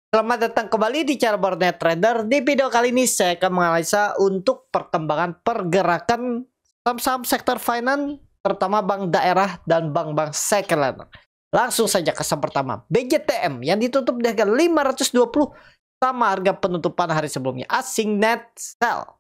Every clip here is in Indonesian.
Selamat datang kembali di Cara Bernet Trader. Di video kali ini saya akan menganalisa untuk perkembangan pergerakan saham-saham sektor finance, terutama bank daerah dan bank-bank sekuler. Langsung saja ke saham pertama, BJTM yang ditutup di harga 520 sama harga penutupan hari sebelumnya. Asing net sell.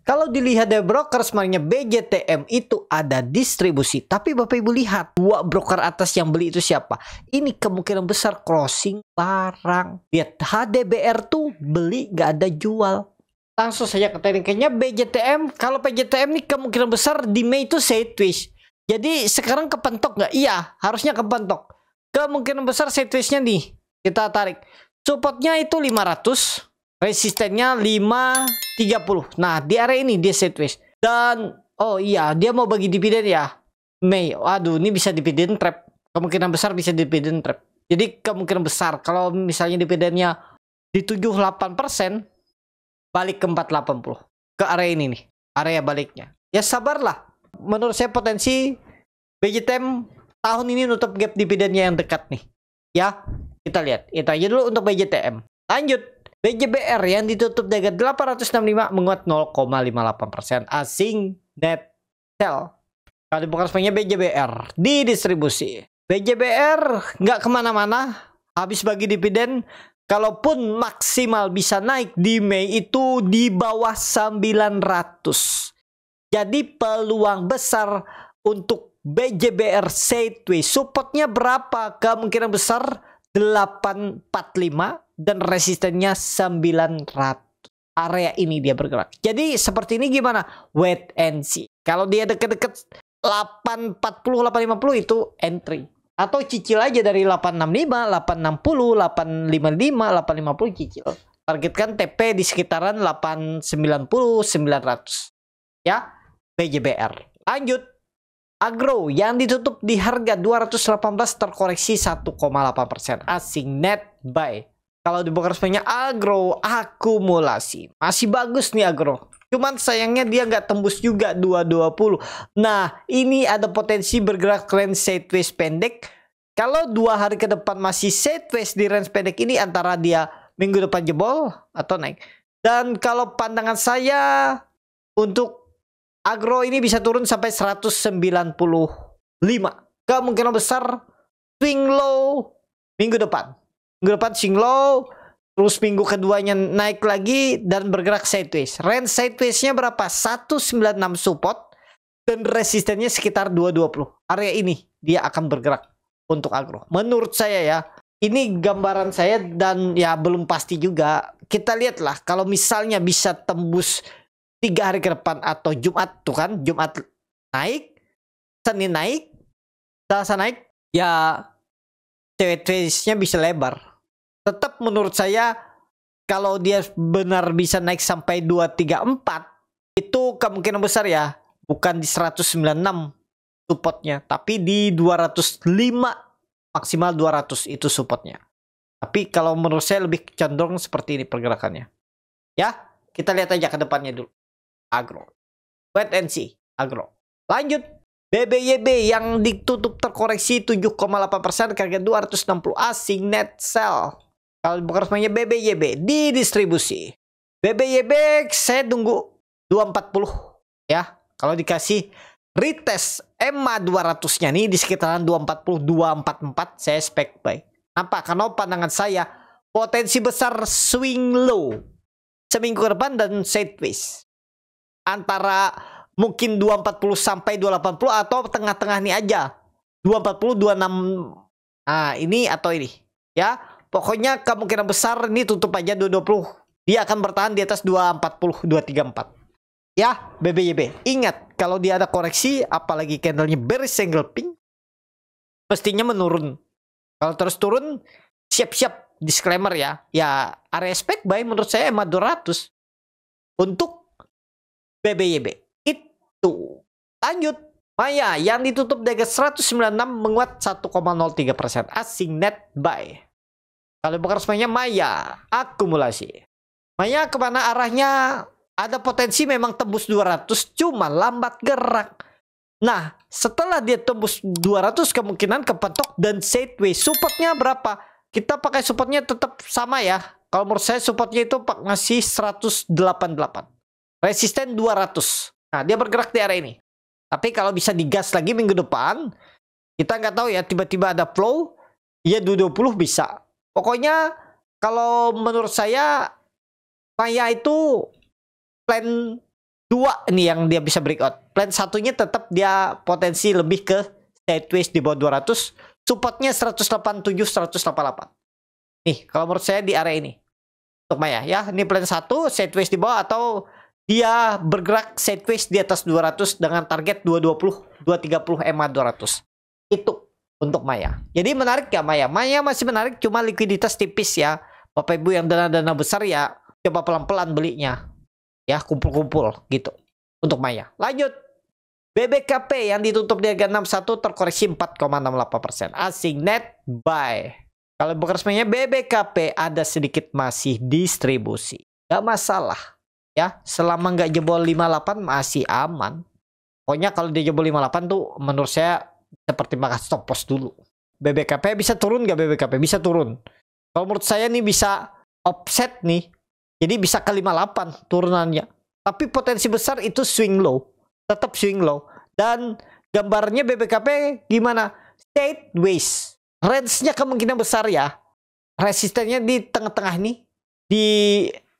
Kalau dilihat dari broker sebenarnya BJTM itu ada distribusi. Tapi Bapak Ibu lihat, dua broker atas yang beli itu siapa? Ini kemungkinan besar crossing barang. Lihat HDBR tuh beli gak ada jual. Langsung saja ke tekniknya BJTM. Kalau BJTM ini kemungkinan besar di Mei itu sideways. Jadi sekarang kepentok nggak? Iya, harusnya kepentok. Kemungkinan besar sideways-nya nih. Kita tarik. Supportnya itu 500. Resistennya 530. Nah, di area ini dia sideways. Dan oh iya, dia mau bagi dividen ya. Mei. Waduh, ini bisa dividen trap. Kemungkinan besar bisa dividen trap. Jadi kemungkinan besar kalau misalnya dividennya di 78%, balik ke 480. Ke area ini nih, area baliknya. Ya sabarlah. Menurut saya potensi BJTM tahun ini nutup gap dividennya yang dekat nih. Ya, kita lihat. Itu aja dulu untuk BJTM. Lanjut. BJBR yang ditutup di harga 865 menguat 0,58%. Asing net sell. Kalau bukan semuanya BJBR di distribusi. BJBR nggak kemana-mana. Habis bagi dividen. Kalaupun maksimal bisa naik di Mei itu di bawah 900. Jadi peluang besar untuk BJBR sideways. Supportnya berapa? Kemungkinan besar 845. Dan resistennya 900. Area ini dia bergerak. Jadi seperti ini gimana? Wait and see. Kalau dia deket-deket 840, 850 itu entry. Atau cicil aja dari 865, 860, 855, 850 cicil. Targetkan TP di sekitaran 890, 900. Ya, BJBR. Lanjut. Agro yang ditutup di harga 218 terkoreksi 1,8%. Asing net buy. Kalau di broker resminya agro akumulasi. Masih bagus nih agro. Cuman sayangnya dia nggak tembus juga 220. Nah, ini ada potensi bergerak range sideways pendek. Kalau 2 hari ke depan masih sideways di range pendek ini, antara dia minggu depan jebol atau naik. Dan kalau pandangan saya untuk agro ini bisa turun sampai 195. Kemungkinan besar swing low minggu depan. Minggu depan swing low, terus minggu keduanya naik lagi dan bergerak sideways. Range sideways-nya berapa? 196 support dan resistennya sekitar 220. Area ini dia akan bergerak untuk agro. Menurut saya ya, ini gambaran saya dan ya belum pasti juga. Kita lihatlah kalau misalnya bisa tembus 3 hari ke depan atau Jumat tuh kan, Jumat naik, Senin naik, Selasa naik, ya sideways-nya bisa lebar. Tetap menurut saya kalau dia benar bisa naik sampai 234 itu kemungkinan besar ya bukan di 196 supportnya, tapi di 205 maksimal 200 itu supportnya. Tapi kalau menurut saya lebih cenderung seperti ini pergerakannya. Ya, kita lihat aja ke depannya dulu. Agro. Wait and see. Agro. Lanjut. BBYB yang ditutup terkoreksi 7,8% ke harga 260. Asing net sell. Kalau bukan resminya BBYB di distribusi. BBYB saya tunggu 240 ya. Kalau dikasih retest EMA 200-nya nih di sekitaran 240, 244 saya spek buy. Kenapa? Karena pandangan saya potensi besar swing low seminggu ke depan dan sideways. Antara mungkin 240 sampai 280 atau tengah-tengah nih aja. 240, 26. Nah, ini atau ini ya. Pokoknya kemungkinan besar ini tutup aja 220. Dia akan bertahan di atas 240, 234. Ya, BBYB. Ingat, kalau dia ada koreksi, apalagi candlenya bearish single pink, pastinya menurun. Kalau terus turun, siap-siap disclaimer ya. Ya, area spek buy menurut saya EMA 200. Untuk BBYB. Itu. Lanjut. Maya yang ditutup di harga 196 menguat 1,03%. Asing net buy. Kalau bukan resminya Maya akumulasi. Maya kemana arahnya? Ada potensi memang tembus 200, cuma lambat gerak. Nah, setelah dia tembus 200 kemungkinan kepentok dan sideways. Supportnya berapa? kita pakai supportnya tetap sama ya. Kalau menurut saya supportnya itu masih 188. Resisten 200. Nah, dia bergerak di area ini. Tapi kalau bisa digas lagi minggu depan, kita nggak tahu ya, tiba-tiba ada flow, ya 220 bisa. Pokoknya kalau menurut saya, Maya itu plan 2 ini yang dia bisa breakout. Plan satunya tetap dia potensi lebih ke sideways di bawah 200. Supportnya 187, 188. Nih, kalau menurut saya di area ini. Untuk Maya ya, ini plan 1, sideways di bawah atau dia bergerak sideways di atas 200 dengan target 220, 230 EMA 200. Itu untuk Maya. Jadi menarik ya Maya. Maya masih menarik, cuma likuiditas tipis ya. Bapak Ibu yang dana-dana besar ya, coba pelan-pelan belinya. Ya, kumpul-kumpul gitu. Untuk Maya. Lanjut. BBKP yang ditutup di harga 61 terkoreksi 4,68%. Asing net buy. Kalau resminya BBKP ada sedikit masih distribusi. Gak masalah. Ya, selama nggak jebol 58 masih aman. Pokoknya kalau dia jebol 58 tuh menurut saya seperti makan stop loss dulu. BBKP bisa turun nggak BBKP? Bisa turun. Kalau menurut saya nih bisa offset nih. Jadi bisa ke 58 turunannya. Tapi potensi besar itu swing low. Tetap swing low. Dan gambarnya BBKP gimana? Sideways. Range-nya kemungkinan besar ya. Resistennya di tengah-tengah nih. Di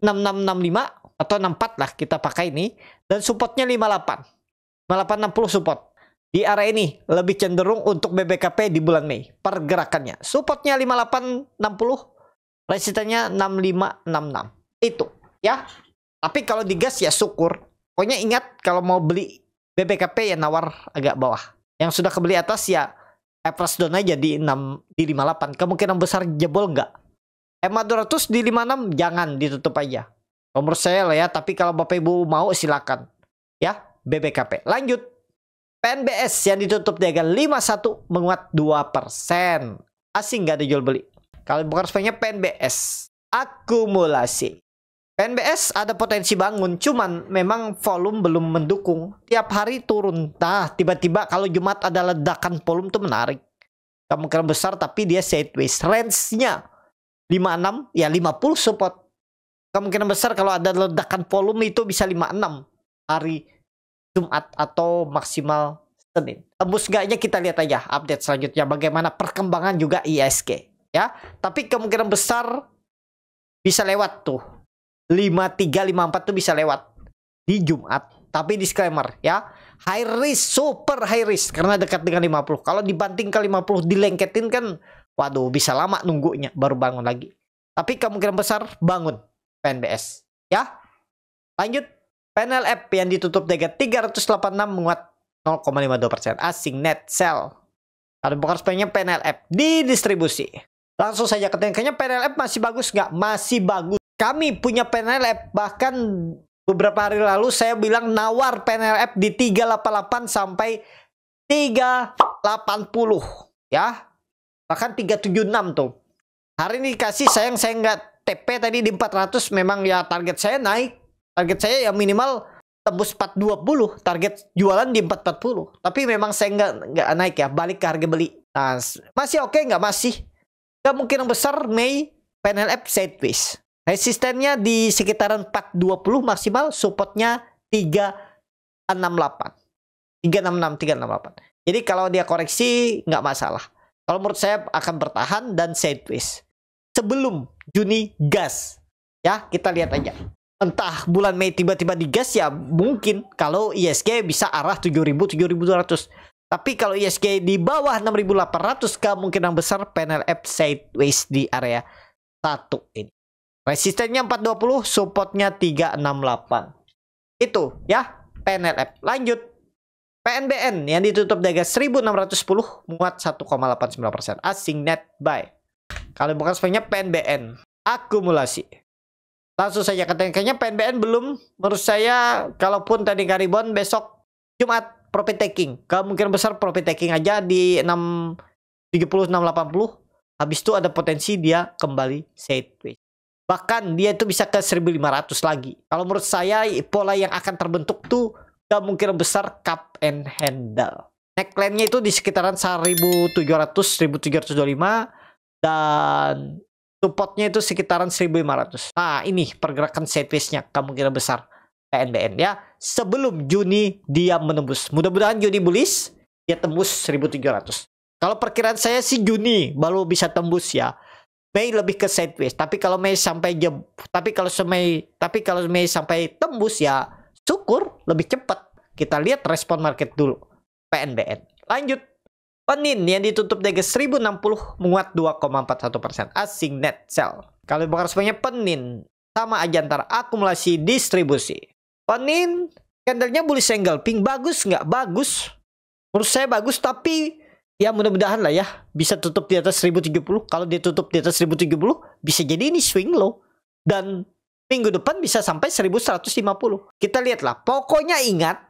6665. Atau 64 lah kita pakai ini. Dan supportnya 58. 5860 support. Di area ini lebih cenderung untuk BBKP di bulan Mei. Pergerakannya. Supportnya 5860. Resistennya 6566. Itu ya. Tapi kalau digas ya syukur. Pokoknya ingat kalau mau beli BBKP ya nawar agak bawah. Yang sudah kebeli atas ya average down aja di 58. Kemungkinan besar jebol enggak. EMA 200 di 56 jangan ditutup aja. Nomor saya lah ya, tapi kalau Bapak Ibu mau silakan. Ya, BBKP. Lanjut. PNBS yang ditutup di harga 51 menguat 2%. Asing nggak ada jual beli. Kalau bukan resminya PNBS. Akumulasi. PNBS ada potensi bangun, cuman memang volume belum mendukung. Tiap hari turun. Nah, tiba-tiba kalau Jumat ada ledakan volume tuh menarik. Kemungkinan besar tapi dia sideways. Range-nya 56, ya 50 support. Kemungkinan besar kalau ada ledakan volume itu bisa 56 hari Jumat atau maksimal Senin. Tembus enggaknya kita lihat aja update selanjutnya bagaimana perkembangan juga ISG ya. Tapi kemungkinan besar bisa lewat tuh. 53 54 tuh bisa lewat di Jumat. Tapi disclaimer ya, high risk, super high risk karena dekat dengan 50. Kalau dibanting ke 50 dilengketin kan waduh bisa lama nunggunya baru bangun lagi. Tapi kemungkinan besar bangun PNBS ya. Lanjut. PNLF yang ditutup di harga 386 menguat 0,52%. Asing net sell. Ada bukan sebenarnya PNLF di distribusi. Langsung saja kayaknya PNLF masih bagus nggak? Masih bagus. Kami punya PNLF, bahkan beberapa hari lalu saya bilang nawar PNLF di 388 sampai 380 ya. Bahkan 376 tuh. Hari ini dikasih saya nggak TP tadi di 400, memang ya target saya naik. Target saya ya minimal tembus 420, target jualan di 440. Tapi memang saya nggak naik ya, balik ke harga beli. Nah, masih oke nggak? Masih. Kemungkinan besar Mei PNLF sideways. Resistennya di sekitaran 420 maksimal, supportnya 368. 366, 368. Jadi kalau dia koreksi nggak masalah. Kalau menurut saya akan bertahan dan sideways. Sebelum Juni gas. Ya, kita lihat aja. Entah bulan Mei tiba-tiba digas ya mungkin kalau ISG bisa arah 7.000 7.200. Tapi kalau ISG di bawah 6.800 kemungkinan besar PNLF sideways di area 1 ini. Resistennya 420, supportnya 368. Itu ya PNLF. Lanjut. PNBN yang ditutup di harga 1.610 muat 1,89%. Asing net buy. Kalau bukan sebenarnya PNBN akumulasi. Langsung saja kayaknya PNBN belum. Menurut saya kalaupun tadi nggak rebound besok Jumat profit taking. Kemungkinan besar profit taking aja di 670 680. Habis itu ada potensi dia kembali sideways. Bahkan dia itu bisa ke 1.500 lagi. Kalau menurut saya pola yang akan terbentuk tuh kemungkinan besar cup and handle. Neckline-nya itu di sekitaran 1.700 1.725. dan supportnya itu sekitaran 1.500. Nah, ini pergerakan sideways-nya kemungkinan besar PNBN ya. Sebelum Juni dia menembus. Mudah-mudahan Juni bullish, dia tembus 1.700. Kalau perkiraan saya sih Juni baru bisa tembus ya. Mei lebih ke sideways. Tapi kalau Mei sampai sampai tembus ya syukur lebih cepat. Kita lihat respon market dulu. PNBN. Lanjut. Penin yang ditutup di 1060 menguat 2,41%. Asing net sell. Kalau bakar semuanya Penin sama aja antara akumulasi distribusi. Penin candlenya bullish engulfing. Bagus nggak? Bagus. Menurut saya bagus, tapi ya mudah-mudahan lah ya bisa tutup di atas 1070. Kalau dia tutup di atas 1070 bisa jadi ini swing low. Dan minggu depan bisa sampai 1150. Kita lihatlah. Pokoknya ingat,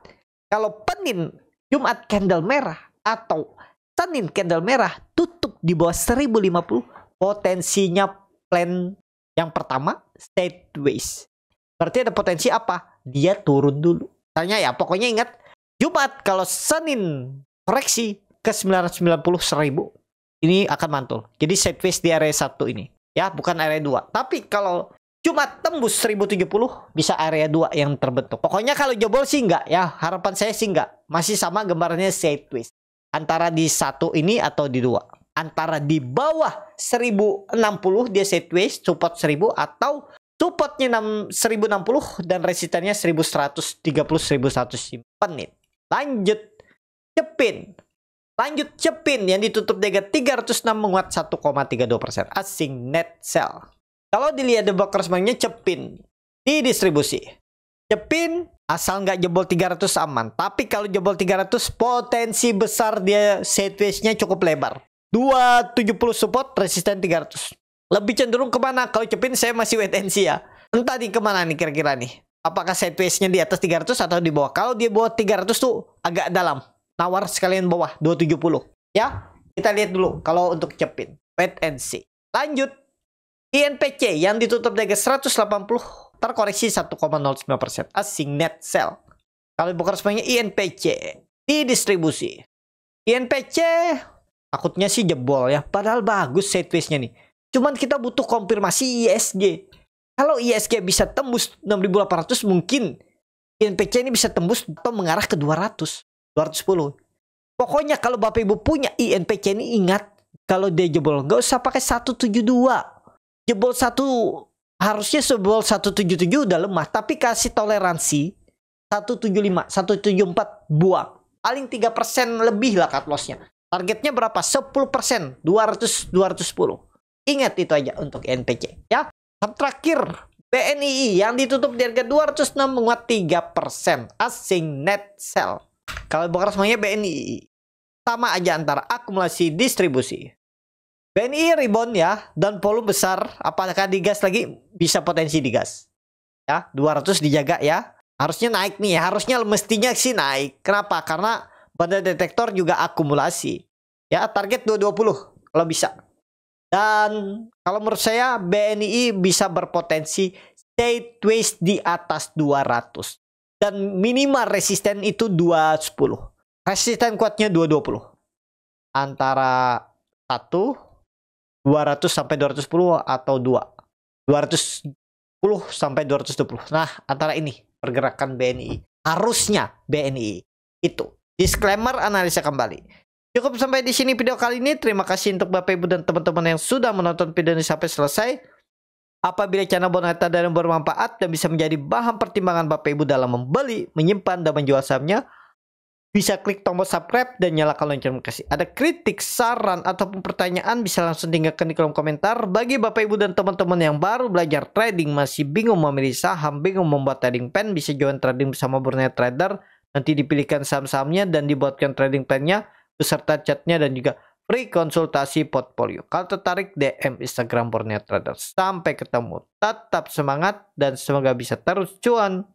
kalau Penin Jumat candle merah atau Senin candle merah tutup di bawah 1050, potensinya plan yang pertama sideways. Berarti ada potensi apa? Dia turun dulu. Tanya ya, pokoknya ingat Jumat kalau Senin koreksi ke 990 1000, ini akan mantul. Jadi sideways di area 1 ini. Ya, bukan area 2. Tapi kalau Jumat tembus 1070 bisa area 2 yang terbentuk. Pokoknya kalau jebol sih enggak ya. Harapan saya sih enggak. Masih sama gambarnya sideways. Antara di 1 ini atau di 2. Antara di bawah 1060 dia sideways, support 1000, atau supportnya 1060 dan resistannya 1130 1100 menit. Lanjut Cepin. Lanjut Cepin yang ditutup di 306 menguat 1,32%. Asing net sell. Kalau dilihat di blocker semuanya Cepin di distribusi. Cepin asal nggak jebol 300 aman. Tapi kalau jebol 300 potensi besar dia sideways-nya cukup lebar. 270 support, resisten 300. Lebih cenderung kemana? Kalau Cepin saya masih wait and see ya. Entah nih kemana nih kira-kira nih. Apakah sideways-nya di atas 300 atau di bawah? Kalau dia bawah 300 tuh agak dalam. Nawar sekalian bawah 270. Ya, kita lihat dulu kalau untuk Cepin. Wait and see. Lanjut. INPC yang ditutup di 180 terkoreksi 1,09%. Asing net sell. Kalau bukan semuanya INPC di distribusi. INPC takutnya sih jebol ya. Padahal bagus sideways-nya nih. Cuman kita butuh konfirmasi ISG. Kalau ISG bisa tembus 6.800, mungkin INPC ini bisa tembus atau mengarah ke 200. 210. Pokoknya kalau Bapak Ibu punya INPC ini, ingat kalau dia jebol nggak usah pakai 172. Jebol 1 harusnya sebol 177 udah lemah, tapi kasih toleransi 175, 174 buang. Paling 3% lebih lah cut loss-nya. Targetnya berapa? 10%, 200-210. Ingat itu aja untuk INPC ya. Terakhir BNI yang ditutup di harga 206 menguat 3%. Asing net sell. Kalau bakar semuanya BNI sama aja antara akumulasi distribusi. BNI rebound ya, dan volume besar. Apakah digas lagi? Bisa potensi digas. Ya, 200 dijaga ya. Harusnya naik nih, harusnya mestinya sih naik. Kenapa? Karena pada detektor juga akumulasi. Ya, target 220 kalau bisa. Dan kalau menurut saya BNI bisa berpotensi sideways di atas 200. Dan minimal resisten itu 210. Resisten kuatnya 220. Antara 1 200 sampai 210 atau 210 sampai 220. Nah, antara ini pergerakan BNI. Harusnya BNI itu. Disclaimer, analisa kembali. Cukup sampai di sini video kali ini. Terima kasih untuk Bapak Ibu dan teman-teman yang sudah menonton video ini sampai selesai. Apabila channel Boneta dan bermanfaat dan bisa menjadi bahan pertimbangan Bapak Ibu dalam membeli, menyimpan, dan menjual sahamnya, bisa klik tombol subscribe dan nyalakan lonceng notifikasi. Ada kritik, saran, ataupun pertanyaan bisa langsung tinggalkan di kolom komentar. Bagi Bapak Ibu dan teman-teman yang baru belajar trading, masih bingung memilih saham, bingung membuat trading plan, bisa join trading bersama Borneo Trader. Nanti dipilihkan saham-sahamnya dan dibuatkan trading plan-nya beserta chatnya dan juga free konsultasi portfolio. Kalau tertarik, DM Instagram Borneo Trader. Sampai ketemu. Tetap semangat dan semoga bisa terus cuan.